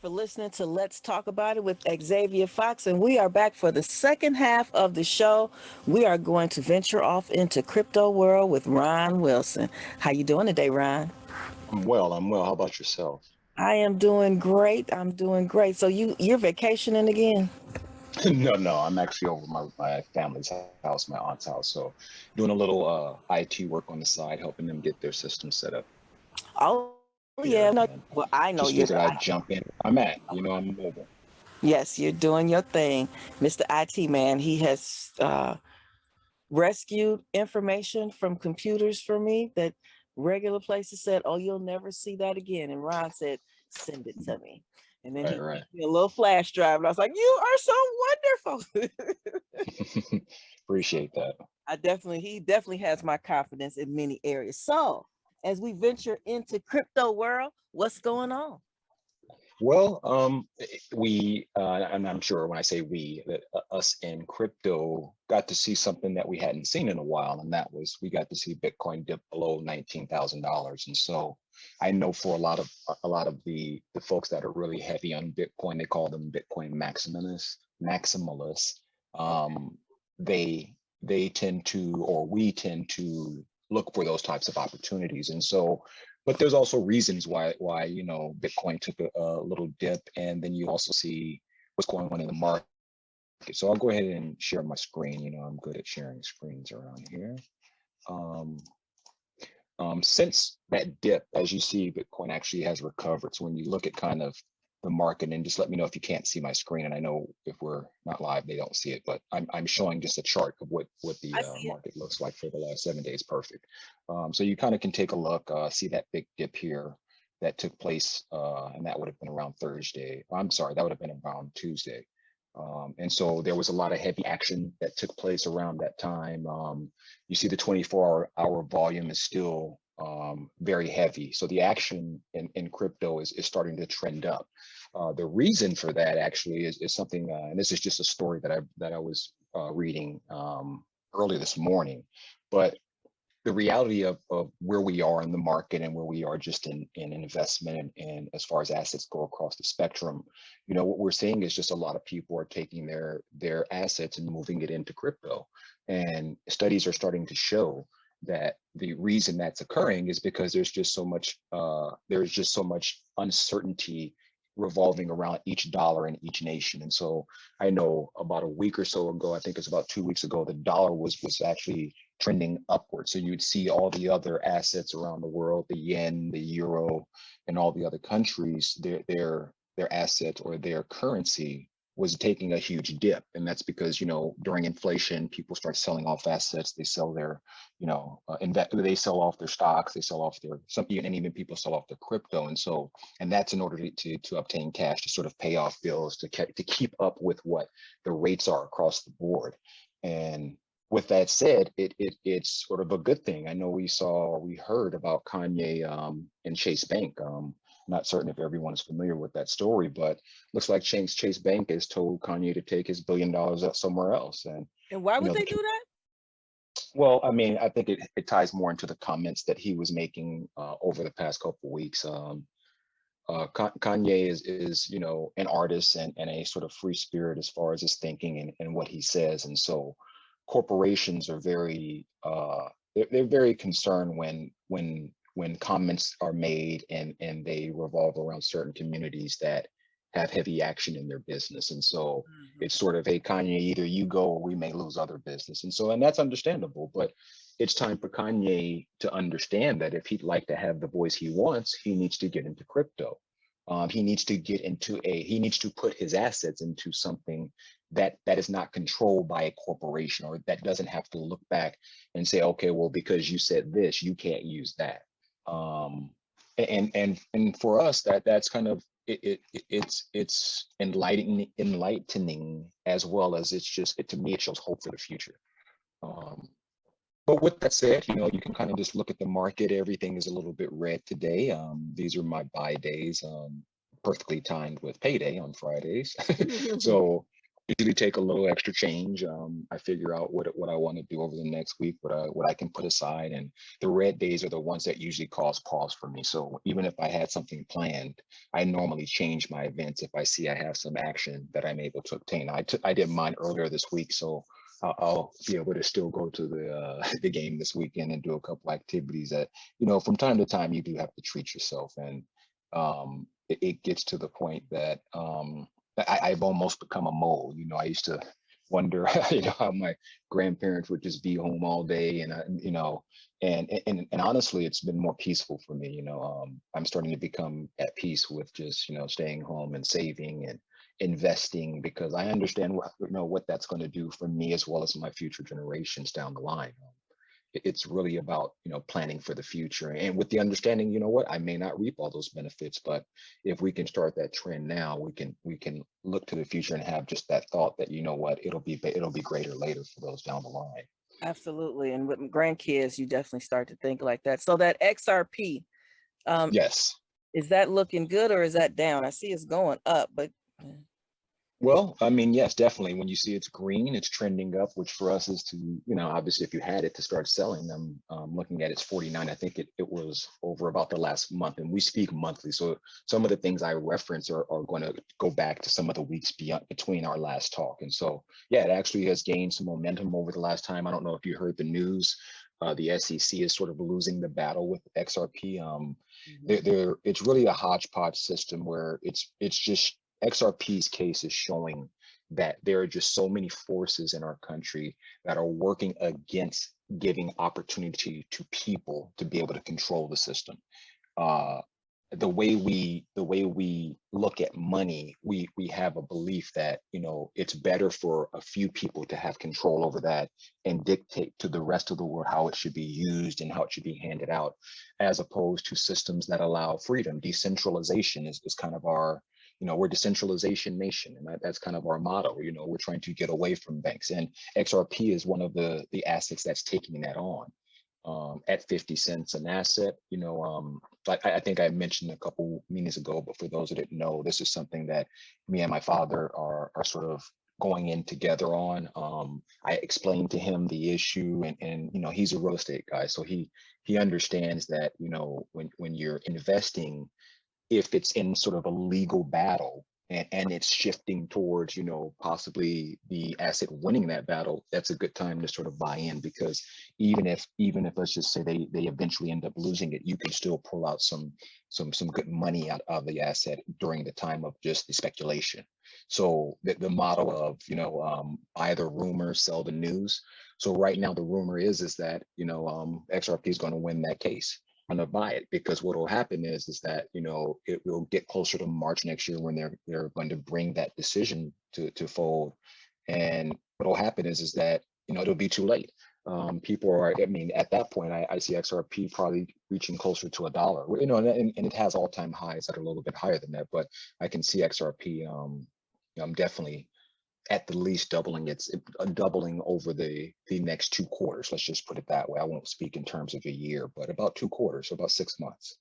for listening to Let's Talk About It with Xavier Fox, and we are back for the second half of the show. We are going to venture off into crypto world with Ron Wilson. How you doing today, Ron? I'm well. I'm well. How about yourself? I am doing great. I'm doing great. So you're vacationing again? No, I'm actually over my family's house, my aunt's house. So doing a little IT work on the side, helping them get their system set up Oh yeah, no. here. Well, And I know you're. just figured I'd jump in. I'm at. I'm mobile. Yes, you're doing your thing, Mr. IT man. He has rescued information from computers for me that regular places said, "Oh, you'll never see that again." And Ron said, "Send it to me." And then Right, he right. gave me a little flash drive, and I was like, "You are so wonderful." Appreciate that. He definitely has my confidence in many areas. So, as we venture into crypto world, what's going on? Well, and I'm sure when I say we, that us in crypto got to see something that we hadn't seen in a while, and that was we got to see Bitcoin dip below $19,000. And so I know for a lot of the folks that are really heavy on Bitcoin, they call them Bitcoin maximalists. Okay. Um, they tend to, or we tend to look for those types of opportunities. And so but there's also reasons why Bitcoin took a little dip, and then you also see what's going on in the market. So I'll go ahead and share my screen. I'm good at sharing screens around here. um, since that dip, as you see, Bitcoin actually has recovered. So when you look at kind of the market, and just let me know if you can't see my screen. And I know if we're not live, they don't see it, but I'm showing just a chart of what the I see it. market looks like for the last 7 days. Perfect. So you kind of can take a look, see that big dip here that took place, and that would have been around Thursday. I'm sorry, that would have been around Tuesday. And so there was a lot of heavy action that took place around that time. You see the 24-hour volume is still very heavy. So the action in crypto is starting to trend up. The reason for that actually is something, and this is just a story that I was reading early this morning, but the reality of where we are in the market and where we are just in investment and as far as assets go across the spectrum, what we're seeing is just a lot of people are taking their assets and moving it into crypto. And studies are starting to show that the reason that's occurring is because there's just so much uncertainty revolving around each dollar in each nation. And so I know about a week or so ago, I think it's about 2 weeks ago, the dollar was actually trending upward. So you'd see all the other assets around the world, the yen, the euro, and all the other countries, their asset or their currency was taking a huge dip. And that's because, during inflation, people start selling off assets. They sell their, they sell off their stocks, they sell off and even people sell off their crypto. And so, and that's in order to obtain cash to sort of pay off bills, to keep up with what the rates are across the board. And with that said, it's sort of a good thing. I know we heard about Kanye and Chase Bank. Not certain if everyone is familiar with that story, but looks like Chase Bank has told Kanye to take his $1 billion out somewhere else. And And why you would know, they the, do that? well, I mean, I think it ties more into the comments that he was making over the past couple of weeks. Kanye is an artist and a sort of free spirit as far as his thinking and what he says, and so corporations are they're very concerned when comments are made and they revolve around certain communities that have heavy action in their business. And so Mhm. it's sort of, hey, Kanye, either you go or we may lose other business. And that's understandable, but it's time for Kanye to understand that if he'd like to have the voice he wants, he needs to get into crypto. He needs to put his assets into something that is not controlled by a corporation, or that doesn't have to look back and say, okay, well, because you said this, you can't use that. Um, and for us, that's kind of it's enlightening, as well as to me, it shows hope for the future. Um, but with that said, you can kind of just look at the market. Everything is a little bit red today. These are my buy days, perfectly timed with payday on Fridays. So usually take a little extra change. I figure out what I want to do over the next week, what I can put aside, and the red days are the ones that usually cause pause for me. So even if I had something planned, I normally change my events if I see I have some action that I'm able to obtain. I did mine earlier this week, so I'll be able to still go to the the game this weekend and do a couple activities that, from time to time you do have to treat yourself, and it gets to the point that I've almost become a mole. I used to wonder, how my grandparents would just be home all day, and and honestly, it's been more peaceful for me. I'm starting to become at peace with just staying home and saving and investing, because I understand what that's going to do for me as well as my future generations down the line. It's really about planning for the future, and with the understanding, what, I may not reap all those benefits, but if we can start that trend now, we can look to the future and have just that thought that, what, it'll be greater later for those down the line. Absolutely. And with grandkids, you definitely start to think like that. So that XRP, um, Yes. is that looking good or is that down? I see it's going up, but Well, I mean, yes, definitely. When you see it's green, it's trending up, which for us is to, obviously, if you had it, to start selling them. Looking at it's 49. I think it was over about the last month, and we speak monthly. So some of the things I reference are going to go back to some of the weeks beyond between our last talk. And so, yeah, it actually has gained some momentum over the last time. I don't know if you heard the news. The SEC is sort of losing the battle with XRP. It's really a hodgepodge system where it's just XRP's case is showing that there are just so many forces in our country that are working against giving opportunity to people to be able to control the system. Uh, the way we look at money, we have a belief that it's better for a few people to have control over that and dictate to the rest of the world how it should be used and how it should be handed out, as opposed to systems that allow freedom. Decentralization is kind of our, we're a decentralization nation, and that's kind of our motto. We're trying to get away from banks, and XRP is one of the assets that's taking that on. At 50 cents an asset, I think I mentioned a couple meetings ago, but for those that didn't know, this is something that me and my father are sort of going in together on. I explained to him the issue, and he's a real estate guy, so he understands that when you're investing, if it's in sort of a legal battle, and it's shifting towards possibly the asset winning that battle, that's a good time to sort of buy in, because even if let's just say they eventually end up losing it, you can still pull out some good money out of the asset during the time of just the speculation. So the model of buy the rumor, sell the news. So right now the rumor is that XRP is going to win that case. I'm gonna buy it, because what will happen is that it will get closer to March next year when they're going to bring that decision to fold, and what will happen is that it'll be too late. People are, I mean, at that point, I see XRP probably reaching closer to $1. And it has all-time highs that are a little bit higher than that, but I can see XRP definitely at the least doubling over the next 2 quarters. Let's just put it that way. I won't speak in terms of a year, but about 2 quarters, so about 6 months.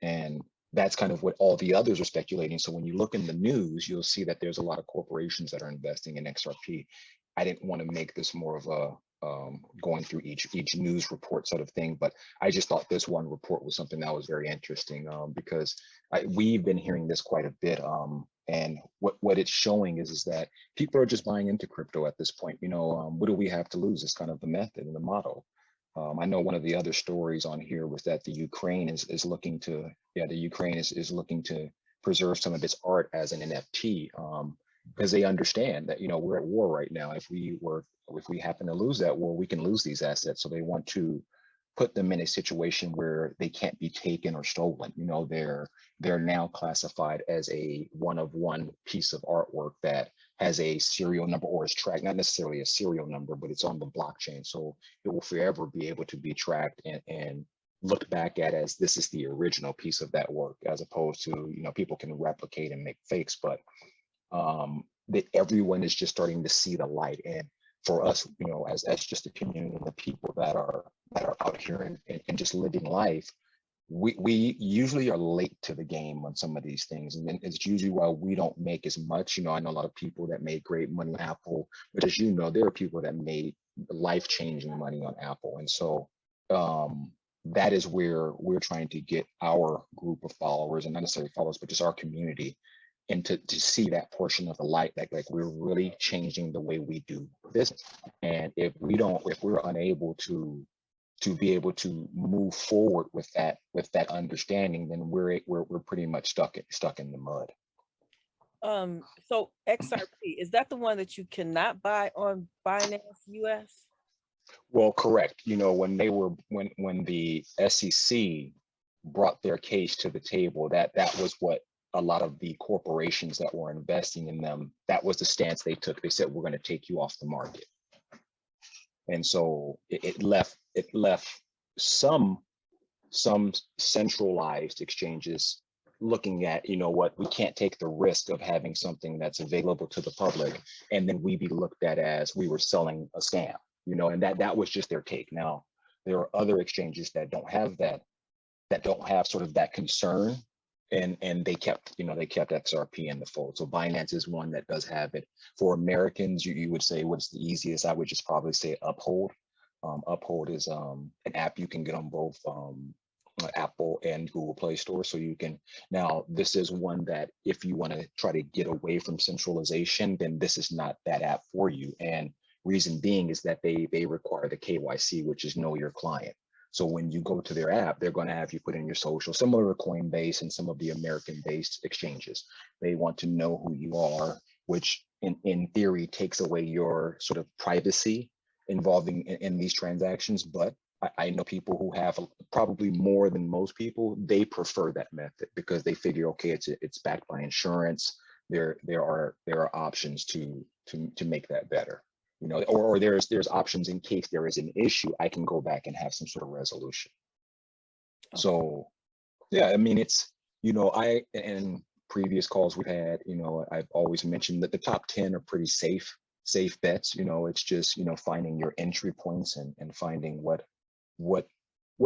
And that's kind of what all the others are speculating. So when you look in the news, you'll see that there's a lot of corporations that are investing in XRP. I didn't want to make this more of a going through each news report sort of thing, but I just thought this one report was something that was very interesting, because we've been hearing this quite a bit. And what it's showing is that people are just buying into crypto at this point. What do we have to lose? It's kind of the method and the model. I know one of the other stories on here was that the Ukraine is looking to, the Ukraine is looking to preserve some of its art as an NFT, because they understand that we're at war right now. If we happen to lose that war, we can lose these assets. So they want to put them in a situation where they can't be taken or stolen. They're now classified as a one of one piece of artwork that has a serial number, or is tracked, not necessarily a serial number, but it's on the blockchain. So it will forever be able to be tracked and looked back at as this is the original piece of that work, as opposed to, people can replicate and make fakes, but that everyone is just starting to see the light. And for us, as just a community of people that are out here and just living life, we usually are late to the game on some of these things, and then it's usually why we don't make as much. I know a lot of people that made great money on Apple, but as you know, there are people that made life-changing money on Apple. And so that is where we're trying to get our group of followers, and not necessarily followers, but just our community, and to see that portion of the light, like we're really changing the way we do business. And if we're unable to be able to move forward with that understanding, then we're pretty much stuck in the mud. So XRP, is that the one that you cannot buy on Binance US? Well, correct. When the SEC brought their case to the table, that was what a lot of the corporations that were investing in them, that was the stance they took. They said, we're going to take you off the market. And so it left some centralized exchanges looking at, what, we can't take the risk of having something that's available to the public, and then we be looked at as we were selling a scam, and that was just their take. Now, there are other exchanges that don't have that don't have sort of that concern, and they kept XRP in the fold. So Binance is one that does have it. For Americans, you would say, what's the easiest? I would just probably say Uphold. Uphold is an app you can get on both Apple and Google Play Store. So you can, now this is one that if you want to try to get away from centralization, then this is not that app for you. And reason being is that they require the KYC, which is know your client. So when you go to their app, they're going to have you put in your social, similar to Coinbase and some of the American-based exchanges. They want to know who you are, which in theory takes away your sort of privacy involving in these transactions. But I know people who have probably more than most people, they prefer that method because they figure, okay, it's backed by insurance. There are options to make that better. Or there's options in case there is an issue, I can go back and have some sort of resolution. Okay. So yeah, I mean, it's, I, in previous calls we've had, I've always mentioned that the top 10 are pretty safe bets. It's just, finding your entry points and finding what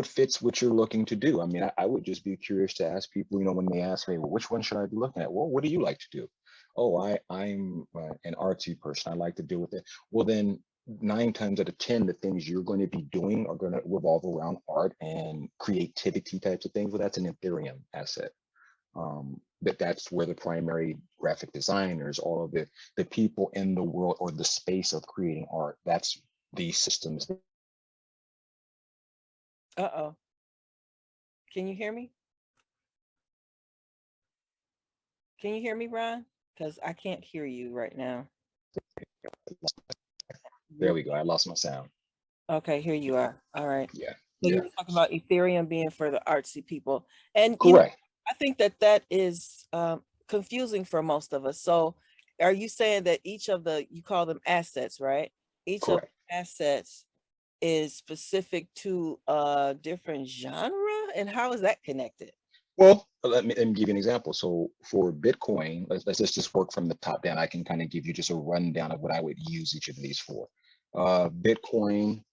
fits what you're looking to do. I mean, I would just be curious to ask people, when they ask me, well, which one should I be looking at? Well, what do you like to do? Oh, I'm an artsy person. I like to deal with it. Well, then 9 times out of 10, the things you're going to be doing are going to revolve around art and creativity types of things. Well, that's an Ethereum asset. That's where the primary graphic designers, all of the people in the world or the space of creating art, that's the systems. Uh-oh. Can you hear me? Can you hear me, Ron? Because I can't hear you right now. There we go. I lost my sound. Okay, here you are. All right. Yeah. So you were talking about Ethereum being for the artsy people. And correct. I think that is confusing for most of us. So are you saying that each of you call them assets, right? Each correct. Of the assets is specific to a different genre? And how is that connected? Well, let me give you an example. So for Bitcoin, let's just work from the top down. I can kind of give you just a rundown of what I would use each of these for. Bitcoin,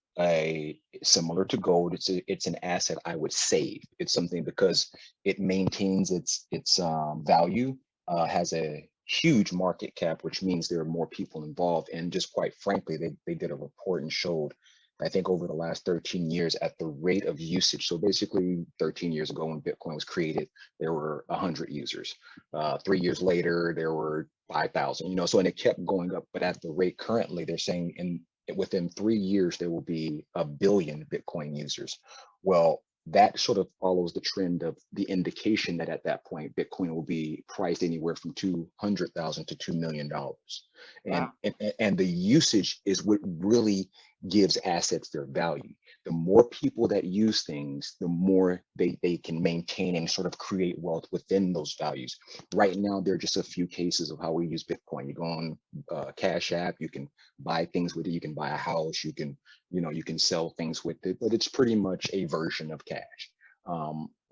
similar to gold, it's an asset I would save. It's something because it maintains its value, has a huge market cap, which means there are more people involved. And just quite frankly, they did a report and showed, I think, over the last 13 years at the rate of usage. So basically 13 years ago when Bitcoin was created, there were 100 users. 3 years later, there were 5,000, so, and it kept going up. But at the rate currently, they're saying within 3 years, there will be 1 billion Bitcoin users. Well, that sort of follows the trend of the indication that at that point, Bitcoin will be priced anywhere from $200,000 to $2 million. Wow. And the usage is what really gives assets their value. The more people that use things, the more they can maintain and sort of create wealth within those values. Right now, there are just a few cases of how we use Bitcoin. You go on Cash App, you can buy things with it, you can buy a house, you can sell things with it, but it's pretty much a version of cash.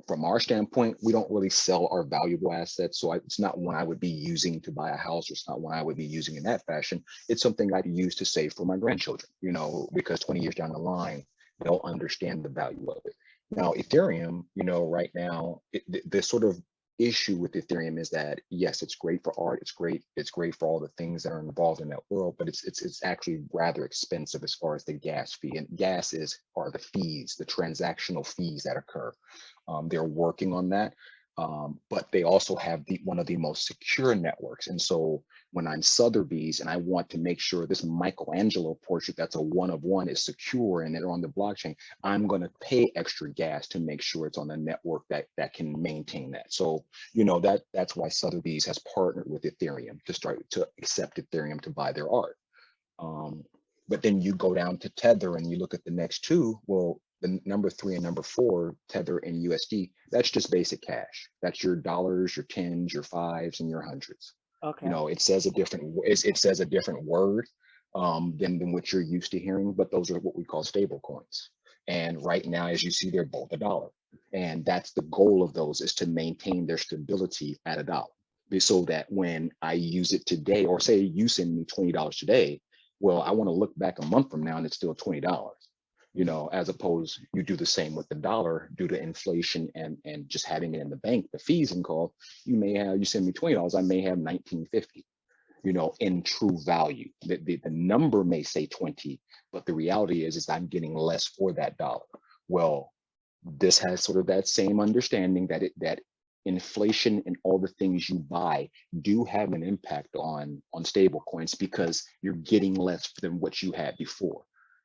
From our standpoint, we don't really sell our valuable assets. So it's not one I would be using to buy a house. It's not one I would be using in that fashion. It's something I'd use to save for my grandchildren, because 20 years down the line, they'll understand the value of it. Now, Ethereum, right now, the sort of issue with Ethereum is that yes, it's great for art, it's great for all the things that are involved in that world, but it's actually rather expensive as far as the gas fee. And gas are the fees, the transactional fees that occur. They're working on that. But they also have one of the most secure networks. And so when I'm Sotheby's and I want to make sure this Michelangelo portrait that's a one of one is secure and they're on the blockchain, I'm going to pay extra gas to make sure it's on a network that can maintain that. So, that's why Sotheby's has partnered with Ethereum to start to accept Ethereum to buy their art. Um, but then you go down to Tether and you look at the next two. Well, the number 3 and number 4, Tether and USD, that's just basic cash. That's your dollars, your tens, your fives, and your hundreds. Okay. It says it says a different word than what you're used to hearing, but those are what we call stable coins. And right now, as you see, they're both a dollar. And that's the goal of those, is to maintain their stability at a dollar. So that when I use it today, or say you send me $20 today, well, I want to look back a month from now and it's still $20, as opposed you do the same with the dollar due to inflation and just having it in the bank, the fees and call, you send me $20, I may have 19.50, in true value. The number may say 20, but the reality is I'm getting less for that dollar. Well, this has sort of that same understanding that inflation and all the things you buy do have an impact on stable coins, because you're getting less than what you had before.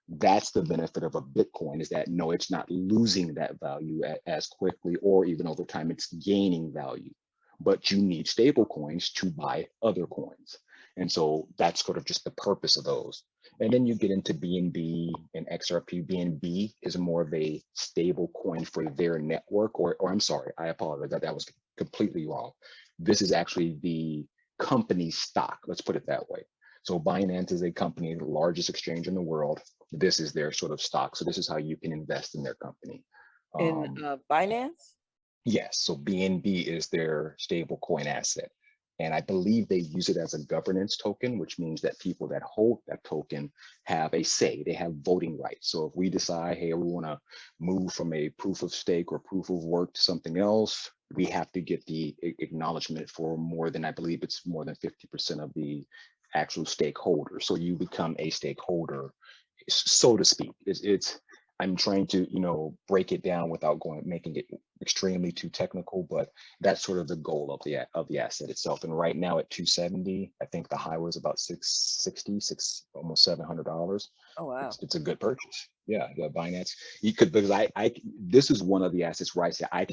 That's the benefit of a Bitcoin, is that no, it's not losing that value as quickly, or even over time, it's gaining value. But you need stable coins to buy other coins. And so that's sort of just the purpose of those. And then you get into BNB and XRP. BNB is more of a stable coin for their network, or I'm sorry, I apologize, that was completely wrong. This is actually the company stock, let's put it that way. So Binance is a company, the largest exchange in the world. This is their sort of stock. So this is how you can invest in their company. In Binance? Yes, so BNB is their stable coin asset. And I believe they use it as a governance token, which means that people that hold that token have a say, they have voting rights. So if we decide, hey, we want to move from a proof of stake or proof of work to something else, we have to get the acknowledgement for more than, I believe it's more than 50% of the actual stakeholders. So you become a stakeholder, so to speak. I'm trying to, break it down without making it extremely too technical, but that's sort of the goal of the asset itself. And right now at 270, I think the high was about 660, almost $700. Oh, wow. It's a good purchase. Yeah, the Binance. You could, because this is one of the assets where I say I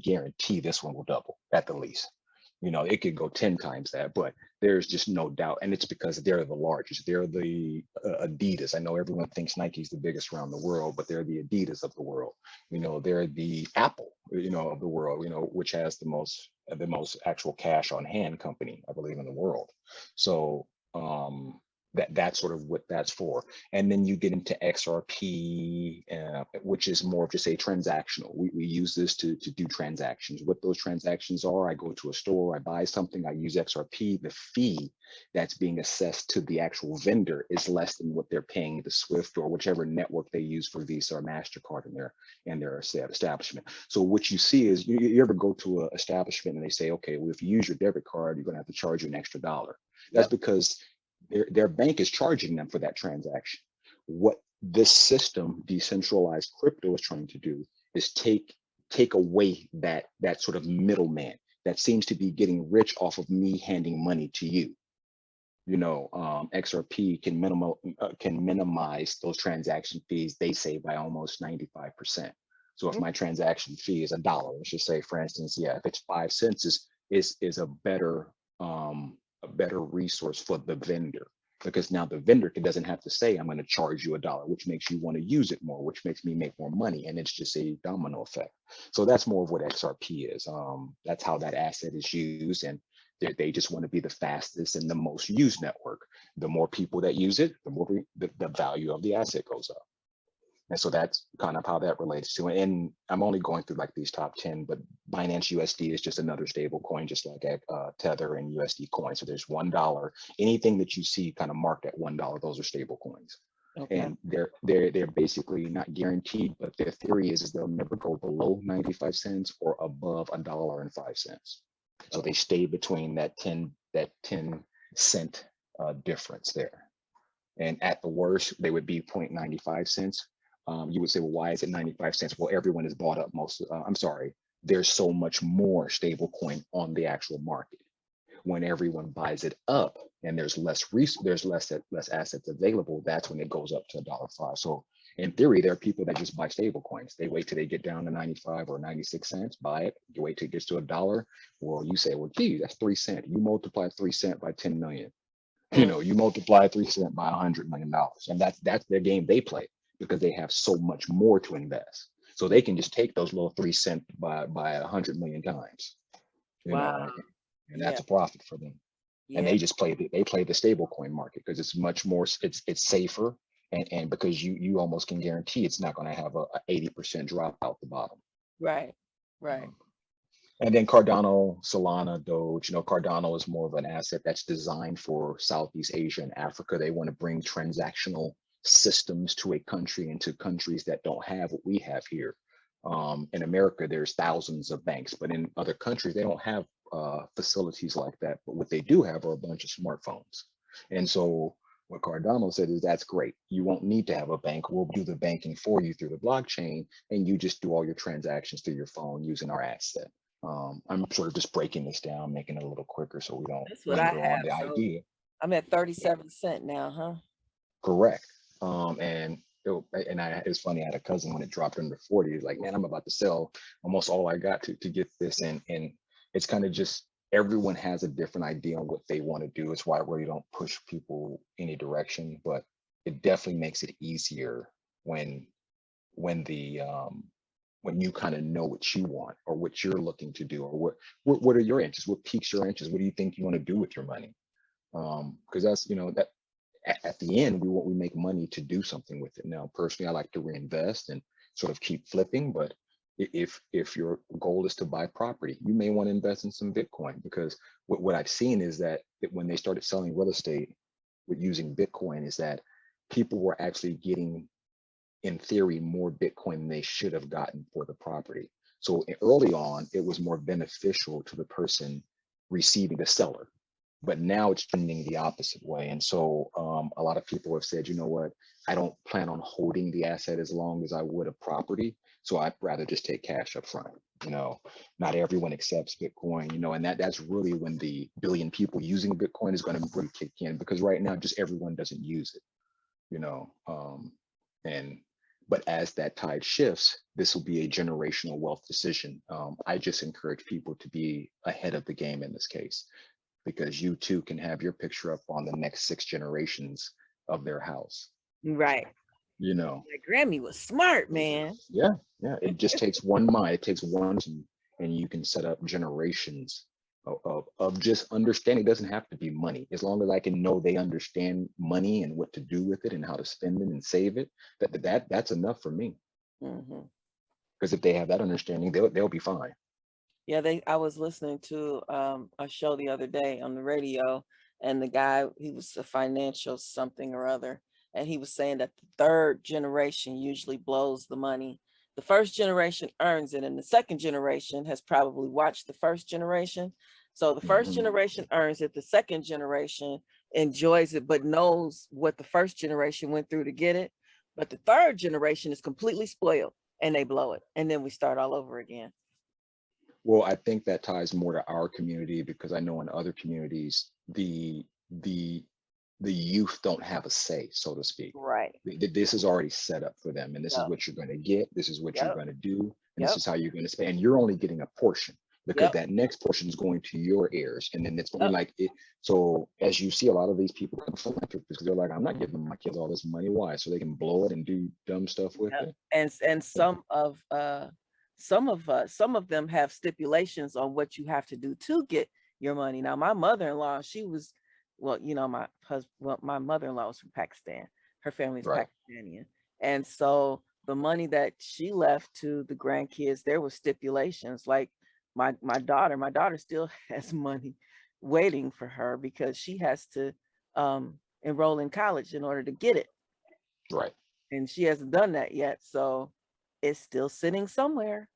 guarantee this one will double at the least. It could go 10 times that, but there's just no doubt. And it's because they're the largest. They're the Adidas. I know everyone thinks Nike's the biggest around the world, but they're the Adidas of the world. They're the Apple, of the world, which has the most actual cash on hand company, I believe, in the world. So that's sort of what that's for. And then you get into XRP, which is more of just a transactional. We use this to do transactions. What those transactions are, I go to a store, I buy something, I use XRP. The fee that's being assessed to the actual vendor is less than what they're paying the Swift or whichever network they use for Visa or MasterCard in their establishment. So what you see is, you ever go to an establishment and they say, okay, well, if you use your debit card, you're going to have to charge you an extra $1. That's because their bank is charging them for that transaction. What this system, decentralized crypto, is trying to do is take away that sort of middleman that seems to be getting rich off of me handing money to you. XRP can minimize those transaction fees, they say, by almost 95%. So if my transaction fee is $1, let's just say, for instance, if it's 5 cents, is a better resource for the vendor, because now the vendor doesn't have to say, I'm going to charge you $1, which makes you want to use it more, which makes me make more money. And it's just a domino effect. So that's more of what XRP is. That's how that asset is used. And they just want to be the fastest and the most used network. The more people that use it, the more the value of the asset goes up. And so that's kind of how that relates to it. And I'm only going through like these top 10, but Binance USD is just another stable coin, just like Tether and USD coin. So there's $1. Anything that you see kind of marked at $1, those are stable coins. Okay. And they're basically not guaranteed, but their theory is they'll never go below 95 cents or above $1.05. So they stay between that 10 cent difference there. And at the worst, they would be 0.95 cents. You would say, well, why is it 95 cents? Well, everyone is bought up I'm sorry, there's so much more stable coin on the actual market. When everyone buys it up and there's less assets available, that's when it goes up to $1.05. So in theory, there are people that just buy stable coins. They wait till they get down to 95 or 96 cents, buy it. You wait till it gets to $1. Well, you say, well, gee, that's 3 cents. You multiply 3 cents by 10 million. You multiply 3 cents by $100 million. And that's their game they play, because they have so much more to invest. So they can just take those little 3 cents by 100 million times, Wow. and that's a profit for them. And Yeah. they just play the stable coin market because it's much more, it's safer. And because you almost can guarantee it's not going to have a 80% drop out the bottom. Right. Right. And then Cardano, Solana, Doge, Cardano is more of an asset that's designed for Southeast Asia and Africa. They want to bring transactional systems to a country and to countries that don't have what we have here. In America, there's thousands of banks, but in other countries, they don't have facilities like that. But what they do have are a bunch of smartphones. And so what Cardano said is, that's great. You won't need to have a bank. We'll do the banking for you through the blockchain, and you just do all your transactions through your phone using our asset. I'm sort of just breaking this down, making it a little quicker so we don't That's what I linger on have. the So idea. I'm at 37 cents now, huh? Correct. It's funny, I had a cousin when it dropped under 40, he's like, man, I'm about to sell almost all I got to get this. And it's kind of just, everyone has a different idea on what they want to do. It's why I really don't push people any direction, but it definitely makes it easier when you kind of know what you want or what you're looking to do, or what are your interests, what piques your interest, what do you think you want to do with your money? Because that's, that at the end, we make money to do something with it. Now, personally, I like to reinvest and sort of keep flipping, but if your goal is to buy property, you may want to invest in some Bitcoin, because what I've seen is that when they started selling real estate with using Bitcoin, is that people were actually getting, in theory, more Bitcoin than they should have gotten for the property. So early on, it was more beneficial to the person receiving, the seller. But now it's trending the opposite way. And so a lot of people have said, you know what, I don't plan on holding the asset as long as I would a property. So I'd rather just take cash up front. Not everyone accepts Bitcoin, and that's really when the billion people using Bitcoin is going to really kick in, because right now just everyone doesn't use it, but as that tide shifts, this will be a generational wealth decision. I just encourage people to be ahead of the game in this case, because you too can have your picture up on the next 6 generations of their house. Right. My Grammy was smart, man. Yeah. It just takes one mind. It takes one, and you can set up generations of just understanding. It doesn't have to be money. As long as I can know they understand money and what to do with it and how to spend it and save it, that's enough for me. Because if they have that understanding, they'll be fine. Yeah, I was listening to a show the other day on the radio, and the guy, he was a financial something or other, and he was saying that the third generation usually blows the money. The first generation earns it, and the second generation has probably watched the first generation. So the first generation earns it, the second generation enjoys it, but knows what the first generation went through to get it. But the third generation is completely spoiled, and they blow it, and then we start all over again. Well, I think that ties more to our community, because I know in other communities, the youth don't have a say, so to speak. Right. This is already set up for them, and this is what you're going to get. This is what you're going to do, and this is how you're going to spend. And you're only getting a portion, because that next portion is going to your heirs, and then it's going to be like it. So as you see, a lot of these people come philanthropists, because they're like, I'm not giving my kids all this money. Why? So they can blow it and do dumb stuff with it. And some of them have stipulations on what you have to do to get your money. Now, my mother-in-law, she was, my mother-in-law was from Pakistan. Her family's Pakistani. And so the money that she left to the grandkids, there were stipulations. Like my daughter still has money waiting for her, because she has to enroll in college in order to get it. Right. and she hasn't done that yet. So it's still sitting somewhere.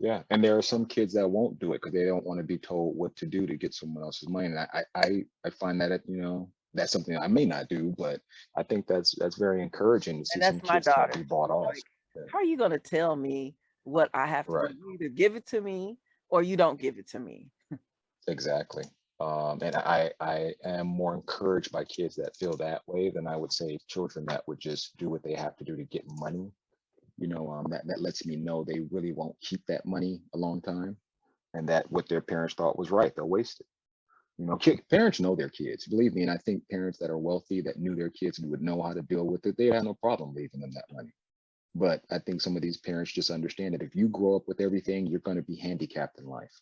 Yeah. And there are some kids that won't do it because they don't want to be told what to do to get someone else's money. And I find that, that's something I may not do, but I think that's very encouraging to see And some that's my kids not daughter. be bought She's off. like, Yeah. how are you going to tell me what I have to do? Right. You either give it to me or you don't give it to me. Exactly. And I am more encouraged by kids that feel that way than I would say children that would just do what they have to do to get money. That lets me know they really won't keep that money a long time, and that what their parents thought was right, they'll waste it. Parents know their kids, believe me, and I think parents that are wealthy that knew their kids and would know how to deal with it, they have no problem leaving them that money. But I think some of these parents just understand that if you grow up with everything, you're going to be handicapped in life.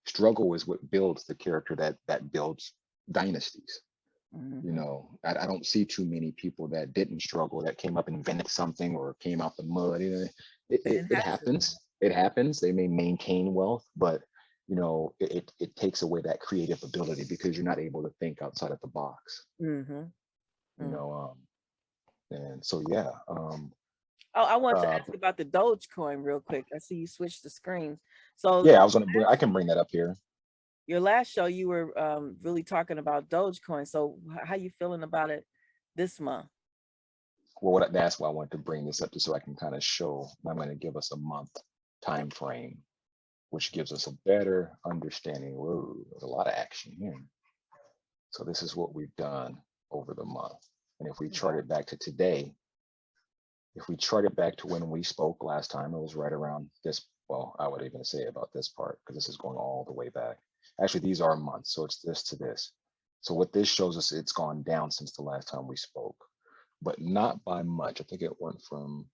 Struggle is what builds the character that builds dynasties. Mhm. I don't see too many people that didn't struggle that came up and invented something or came out the mud. It, They it, didn't it have to. happens. It happens. They may maintain wealth, but it takes away that creative ability because you're not able to think outside of the box. Hmm. You know, and so yeah. Oh, I want to Uh, ask you about the Dogecoin real quick. I see you switched the screens. So yeah, I can bring that up here. your last show, you were really talking about Dogecoin. So how you feeling about it this month? Well, that's why I wanted to bring this up just so I can kind of show. I'm going to give us a month time frame, which gives us a better understanding. Whoa, there's a lot of action here. So this is what we've done over the month. And if we chart it back to today, if we chart it back to when we spoke last time, it was right around this. Well, I would even say about this part because this is going all the way back. Actually, these are months, so it's this to this. So what this shows us, it's gone down since the last time we spoke, but not by much. I think it went from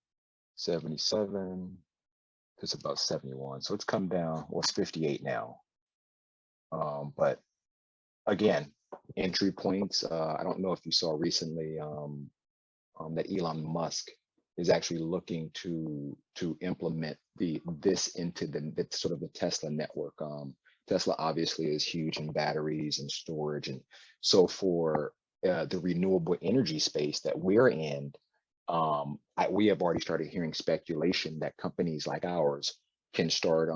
77 to about 71. So it's come down. Well, it's 58 now. But again, entry points. I don't know if you saw recently that Elon Musk is actually looking to implement this into the sort of the Tesla network. Tesla obviously is huge in batteries and storage, and so for the renewable energy space that we're in, we have already started hearing speculation that companies like ours can start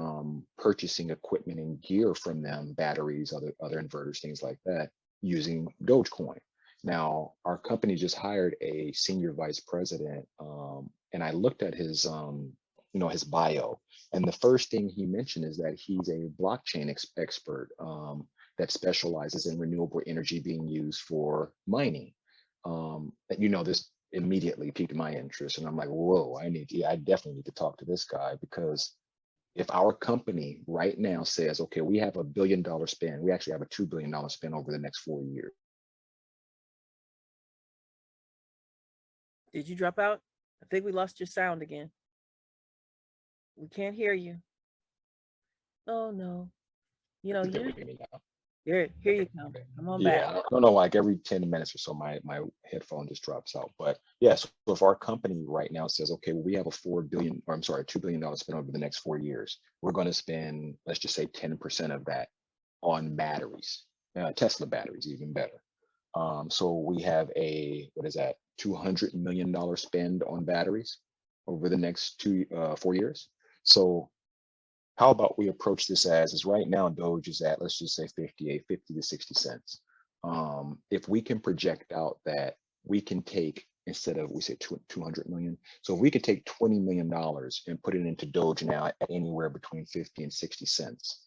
purchasing equipment and gear from them, batteries, other inverters, things like that, using Dogecoin. Now, our company just hired a senior vice president, and I looked at his bio, and the first thing he mentioned is that he's a blockchain expert that specializes in renewable energy being used for mining. This immediately piqued my interest, and I'm like, whoa, I definitely need to talk to this guy because if our company right now says, okay, we have $1 billion spend, we actually have a $2 billion spend over the next 4 years. Did you drop out? I think we lost your sound again. We can't hear you. Oh no. There You with me now. here you Okay, come. okay. Come on back. Yeah, I don't know, like every 10 minutes or so, my headphone just drops out. But yeah, so if our company right now says, okay, well, we have a $2 billion spend over the next 4 years, we're going to spend, let's just say 10% of that on batteries, Tesla batteries, even better. So we have what is that, $200 million spend on batteries over the next 4 years. So how about we approach this as is right now Doge is at, let's just say 50 to 60 cents. If we can project out that we can take, instead of we say 200 million, so if we could take $20 million and put it into Doge now at anywhere between 50 and 60 cents.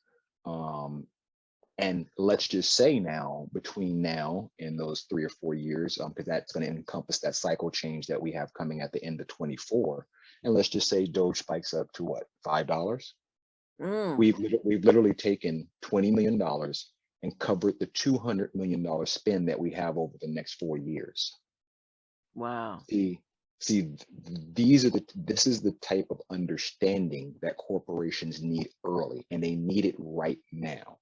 And let's just say now, between now and those 3 or 4 years, because that's going to encompass that cycle change that we have coming at the end of 24. And let's just say Doge spikes up to what, $5? Mm, We've literally taken $20 million and covered the $200 million spend that we have over the next 4 years. wow. See, this is the type of understanding that corporations need early, and they need it right now.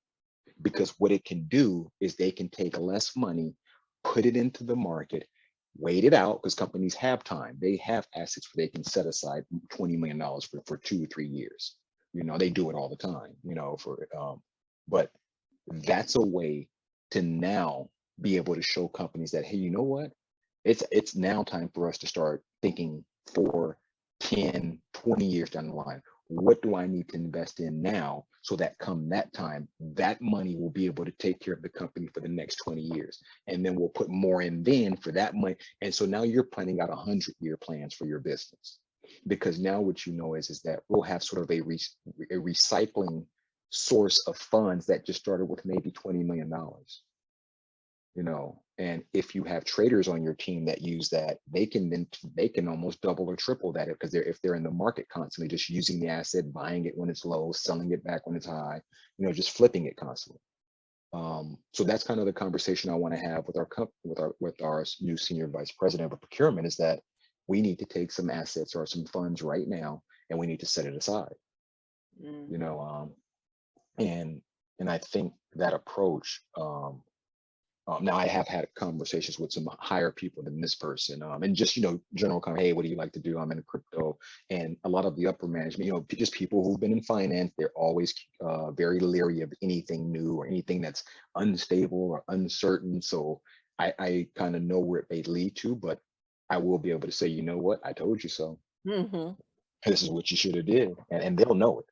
Because what it can do is they can take less money, put it into the market, wait it out, because companies have time. They have assets where they can set aside $20 million for 2 or 3 years. They do it all the time, but that's a way to now be able to show companies that, hey, you know what? It's now time for us to start thinking for 10, 20 years down the line. What do I need to invest in now so that come that time, that money will be able to take care of the company for the next 20 years. And then we'll put more in then for that money. And so now you're planning out 100-year plans for your business. Because now what you know is that we'll have sort of a recycling source of funds that just started with maybe $20 million. And if you have traders on your team that use that, they can almost double or triple that because if they're in the market constantly, just using the asset, buying it when it's low, selling it back when it's high, just flipping it constantly. So that's kind of the conversation I want to have with our new senior vice president of procurement, is that we need to take some assets or some funds right now and we need to set it aside. And I think that approach, now I have had conversations with some higher people than this person, and just, general hey, what do you like to do? I'm in crypto. And a lot of the upper management, just people who've been in finance, they're always very leery of anything new or anything that's unstable or uncertain. So I kind of know where it may lead to, but I will be able to say, you know what, I told you so. Mm-hmm. This is what you should have did. And they'll know it.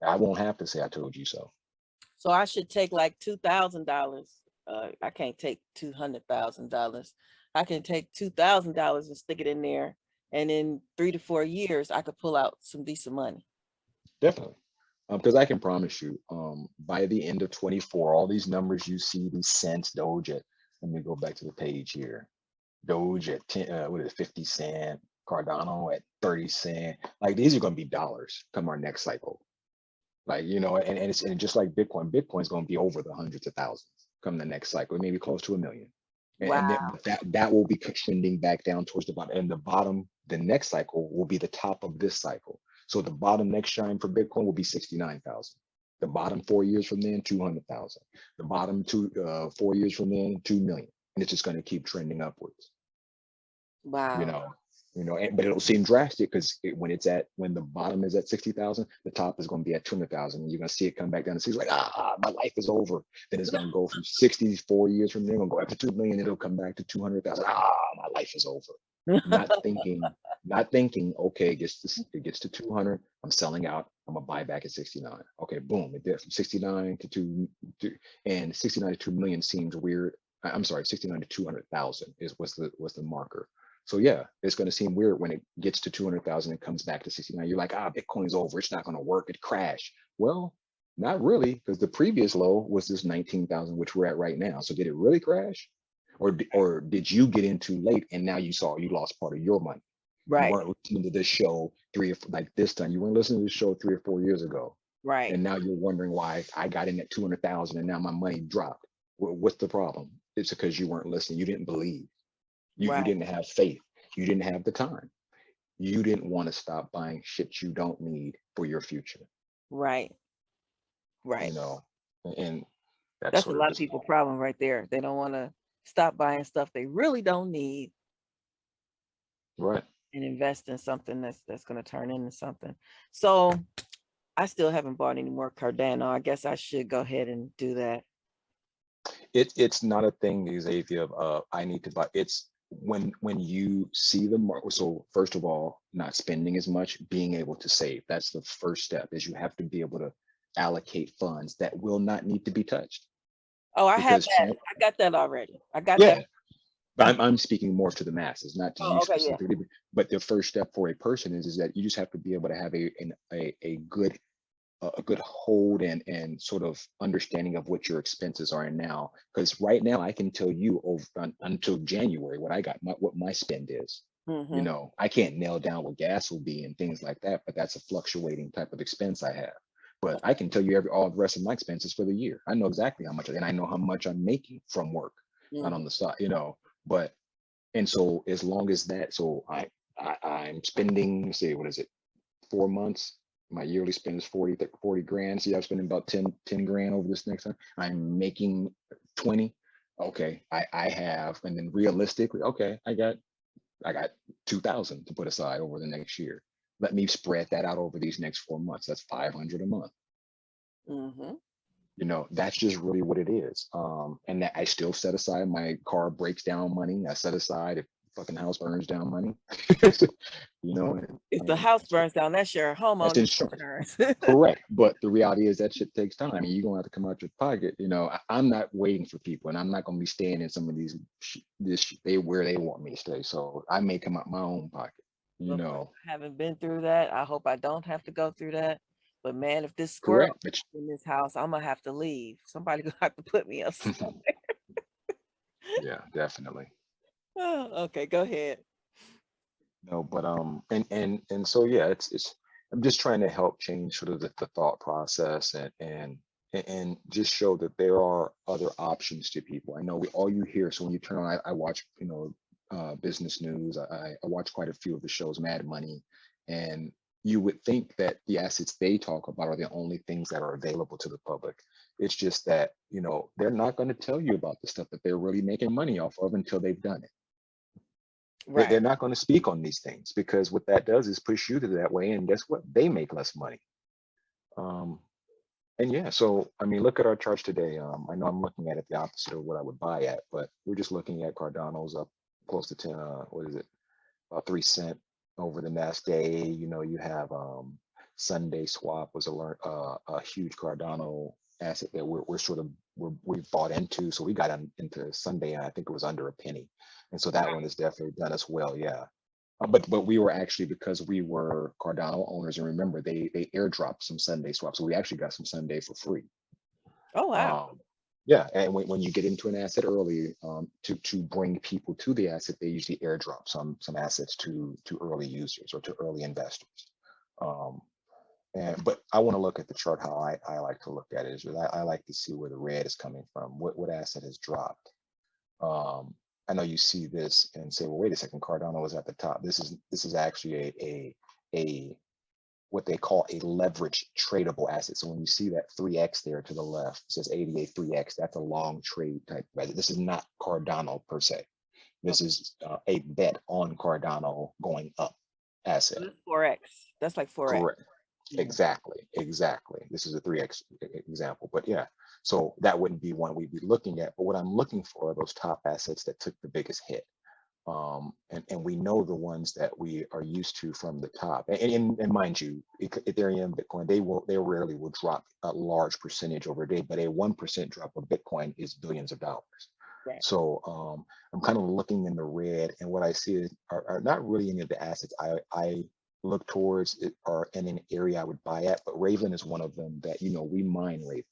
I won't have to say I told you so. So I should take like $2,000. I can't take $200,000. I can take $2,000 and stick it in there, and in 3 to 4 years, I could pull out some decent money. Definitely. Because I can promise you, by the end of 24, all these numbers you see, these cents, Doge at, let me go back to the page here. Doge at 10, 50 cent, Cardano at 30 cent. Like, these are going to be dollars come our next cycle. Like, and just like Bitcoin's going to be over the hundreds of thousands come the next cycle, maybe close to 1 million. And that will be trending back down towards the bottom. And the bottom, the next cycle will be the top of this cycle. So the bottom next time for Bitcoin will be 69,000. The bottom 4 years from then, 200,000. The bottom 4 years from then, 2 million. And it's just going to keep trending upwards. Wow. But it'll seem drastic because when the bottom is at 60,000, the top is going to be at 200,000. And you're going to see it come back down and see like, my life is over. Then it's going to go from 60 4 years from there, going to go up to 2 million. It'll come back to 200,000. My life is over. Not thinking, okay, it gets to 200. I'm selling out. I'm gonna buy back at 69. Okay, boom. It did from 69 to and 69 to 2 million seems weird. I'm sorry, 69 to 200,000 was the marker. So yeah, it's going to seem weird when it gets to 200,000 and comes back to 69. You're like, Bitcoin's over. It's not going to work. It crashed. Well, not really, because the previous low was this 19,000, which we're at right now. So did it really crash? Or did you get in too late and now you lost part of your money? Right. You weren't listening to this show this time. You weren't listening to this show 3 or 4 years ago. Right. And now you're wondering why I got in at 200,000 and now my money dropped. What's the problem? It's because you weren't listening. You didn't believe. You didn't have faith. You didn't have the time. You didn't want to stop buying shit you don't need for your future. Right. And that's a lot of people's problem right there. They don't want to stop buying stuff they really don't need. Right. And invest in something that's going to turn into something. So I still haven't bought any more Cardano. I guess I should go ahead and do that. It's not a thing, Xavier, I need to buy. It's when you see the market. So first of all, not spending as much, being able to save. That's the first step, is you have to be able to allocate funds that will not need to be touched. Oh, I have that. I got that already. I got that. But I'm speaking more to the masses, not to you specifically. Yeah. But the first step for a person is that you just have to be able to have a good hold and sort of understanding of what your expenses are now. Because right now I can tell you until January what my spend is. Mm-hmm. I can't nail down what gas will be and things like that, but that's a fluctuating type of expense I have. But I can tell you all the rest of my expenses for the year. I know exactly how much, and I know how much I'm making from work, not on the side, But and so as long as that, so I'm spending, say, what is it, 4 months? My yearly spend is 40 grand. See, I'm spending about 10 grand over this next time. I'm making 20. Okay, I have, and then realistically, okay, I got 2,000 to put aside over the next year. Let me spread that out over these next 4 months. That's 500 a month. Mm-hmm. That's just really what it is. And that I still set aside my car breaks down money. I set aside, if fucking house burns down money. You know, If the house that's burns down, that's your that's homeowner's insurance. insurance. Correct. But the reality is that shit takes time. I mean, you're gonna have to come out your pocket. You know, I'm not waiting for people, and I'm not gonna be staying in some of these they where they want me to stay. So I may come out my own pocket. You Of course, know, I haven't been through that. I hope I don't have to go through that. But man, if this squirrel correct. But in this house, I'm gonna have to leave. Somebody gonna have to put me up. yeah, definitely. Oh, okay, go ahead. No, but and so yeah, it's I'm just trying to help change sort of the thought process and just show that there are other options to people. I know we all you hear. So when you turn on, I watch, you know, business news. I watch quite a few of the shows, Mad Money, and you would think that the assets they talk about are the only things that are available to the public. It's just that, you know, they're not going to tell you about the stuff that they're really making money off of until they've done it. They're Right. not going to speak on these things because what that does is push you to that way, and guess what? They make less money. Um, and yeah, so I mean, look at our charts today. I know I'm looking at it the opposite of what I would buy at, but we're just looking at Cardano's up close to 10. What is it? About 3 cent over the last day. You know, you have Sunday Swap was a huge Cardano asset that we're sort of we've bought into. So we got into Sunday, and I think it was under a penny, and so that one has definitely done us well. Yeah. But we were actually, because we were Cardano owners, and remember they airdropped some Sunday swaps, so we actually got some Sunday for free. Oh wow. Yeah, and when you get into an asset early, to bring people to the asset, they usually airdrop some assets to early users or to early investors. Um, but I want to look at the chart how I like to look at it is I like to see where the red is coming from, what asset has dropped. I know you see this and say, well, wait a second, Cardano was at the top. This is actually a what they call a leverage tradable asset. So when you see that 3x there to the left, it says ADA 3x, that's a long trade type of asset. This is not Cardano per se. This is a bet on Cardano going up asset. That's 4x. That's like 4x. Correct. Exactly. This is a 3x example, but yeah, so that wouldn't be one we'd be looking at. But what I'm looking for are those top assets that took the biggest hit. And we know the ones that we are used to from the top. And mind you, Ethereum, Bitcoin, they rarely will drop a large percentage over a day, but a 1% drop of Bitcoin is billions of dollars. Right. So I'm kind of looking in the red, and what I see are not really any of the assets I look towards it are in an area I would buy at, but Raven is one of them that, you know, we mine Raven.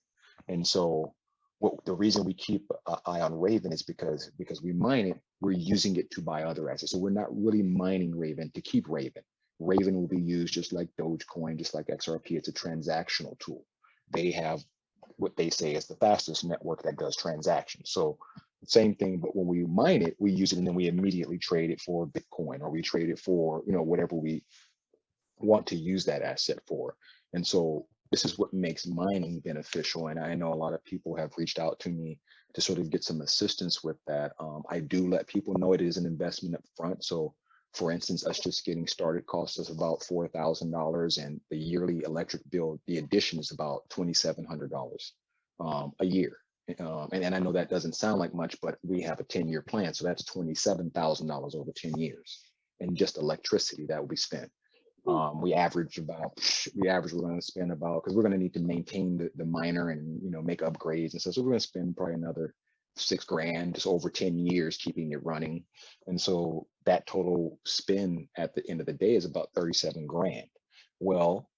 And so the reason we keep an eye on Raven is because we mine it, we're using it to buy other assets. So we're not really mining Raven to keep Raven. Raven will be used just like Dogecoin, just like XRP. It's a transactional tool. They have what they say is the fastest network that does transactions. So same thing, but when we mine it, we use it and then we immediately trade it for Bitcoin, or we trade it for, you know, whatever we want to use that asset for. And so this is what makes mining beneficial. And I know a lot of people have reached out to me to sort of get some assistance with that. I do let people know it is an investment up front. So for instance, us just getting started costs us about $4,000, and the yearly electric bill, the addition is about $2,700 a year. And I know that doesn't sound like much, but we have a 10-year plan. So that's $27,000 over 10 years in just electricity that will be spent. We average we're going to spend about, because we're going to need to maintain the miner and, you know, make upgrades and stuff. So we're going to spend probably another $6,000 just over 10 years keeping it running. And so that total spend at the end of the day is about 37 grand. Well,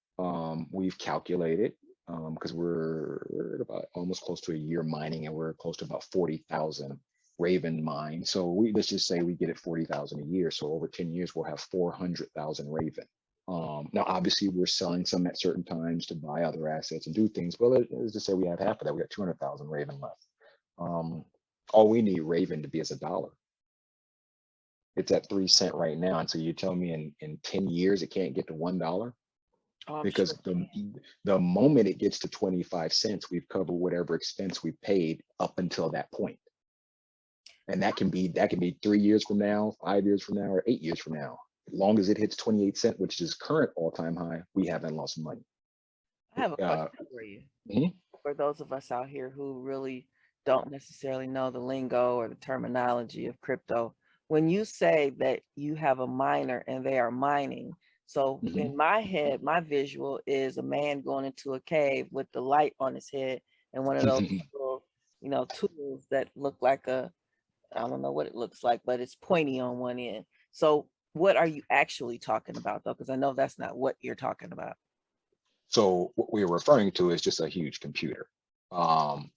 we've calculated, because we're about almost close to a year mining, and we're close to about 40,000 Raven mine. So let's just say we get it 40,000 a year. So over 10 years, we'll have 400,000 Raven. Now, obviously, we're selling some at certain times to buy other assets and do things. Well, let's just say we have half of that. We got 200,000 Raven left. All we need Raven to be is $1. It's at 3 cents right now. And so you tell me in 10 years, it can't get to $1? Oh, I'm Because sure. the moment it gets to 25 cents, we've covered whatever expense we paid up until that point. And that can be 3 years from now, 5 years from now, or 8 years from now. As long as it hits 28 cents, which is current all-time high, we haven't lost money. I have a question for you. For those of us out here who really don't necessarily know the lingo or the terminology of crypto, when you say that you have a miner and they are mining, so Mhm. in my head, my visual is a man going into a cave with the light on his head and one of those little, tools that look like I don't know what it looks like, but it's pointy on one end. So what are you actually talking about though? Because I know that's not what you're talking about. So what we're referring to is just a huge computer. Um,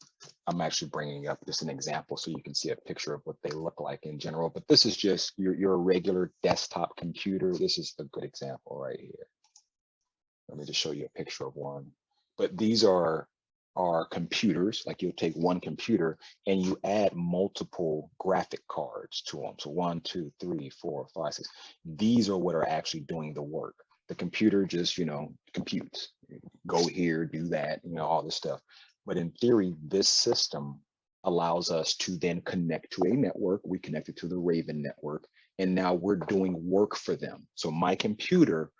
I'm actually bringing up just an example so you can see a picture of what they look like in general, but this is just your regular desktop computer. This is a good example right here. Let me just show you a picture of one. But these are computers, like you'll take one computer and you add multiple graphic cards to them. So 1, 2, 3, 4, 5, 6. These are what are actually doing the work. The computer just, computes. Go here, do that, all this stuff. But in theory, this system allows us to then connect to a network. We connected to the Raven network, and now we're doing work for them. So my computer,